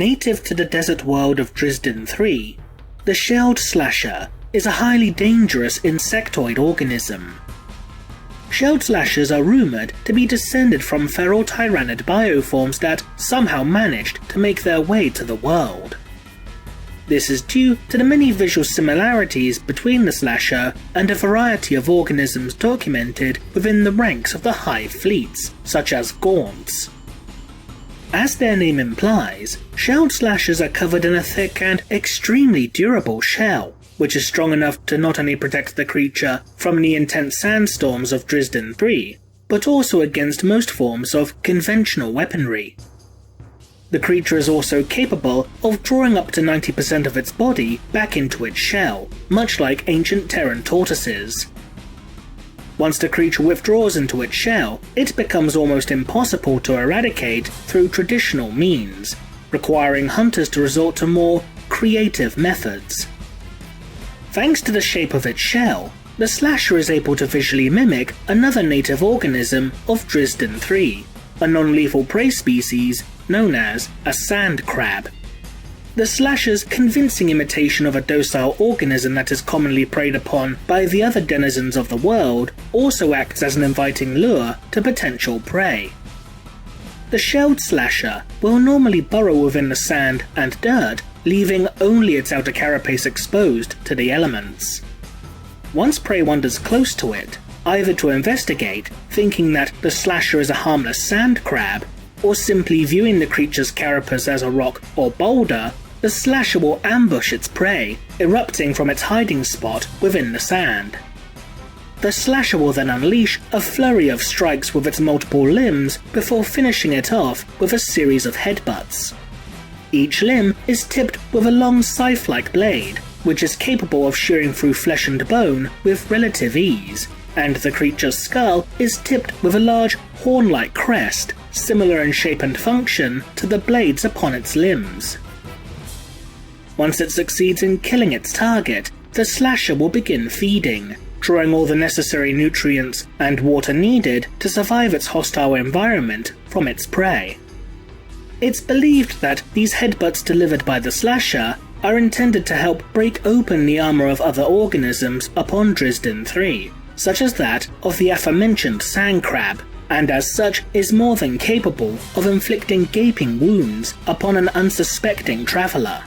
Native to the desert world of Drisdan 3, the shelled slasher is a highly dangerous insectoid organism. Shelled slashers are rumoured to be descended from feral tyrannid bioforms that somehow managed to make their way to the world. This is due to the many visual similarities between the slasher and a variety of organisms documented within the ranks of the hive fleets, such as gaunts. As their name implies, shelled slashers are covered in a thick and extremely durable shell, which is strong enough to not only protect the creature from the intense sandstorms of Drisdan 3, but also against most forms of conventional weaponry. The creature is also capable of drawing up to 90% of its body back into its shell, much like ancient Terran tortoises. Once the creature withdraws into its shell, it becomes almost impossible to eradicate through traditional means, requiring hunters to resort to more creative methods. Thanks to the shape of its shell, the slasher is able to visually mimic another native organism of Drisdan 3, a non-lethal prey species known as a sand crab. The slasher's convincing imitation of a docile organism that is commonly preyed upon by the other denizens of the world also acts as an inviting lure to potential prey. The shelled slasher will normally burrow within the sand and dirt, leaving only its outer carapace exposed to the elements. Once prey wanders close to it, either to investigate, thinking that the slasher is a harmless sand crab, or simply viewing the creature's carapace as a rock or boulder, the slasher will ambush its prey, erupting from its hiding spot within the sand. The slasher will then unleash a flurry of strikes with its multiple limbs before finishing it off with a series of headbutts. Each limb is tipped with a long scythe-like blade, which is capable of shearing through flesh and bone with relative ease, and the creature's skull is tipped with a large horn-like crest, similar in shape and function to the blades upon its limbs. Once it succeeds in killing its target, the slasher will begin feeding, drawing all the necessary nutrients and water needed to survive its hostile environment from its prey. It's believed that these headbutts delivered by the slasher are intended to help break open the armor of other organisms upon Drisdan 3, such as that of the aforementioned sand crab, and as such is more than capable of inflicting gaping wounds upon an unsuspecting traveller.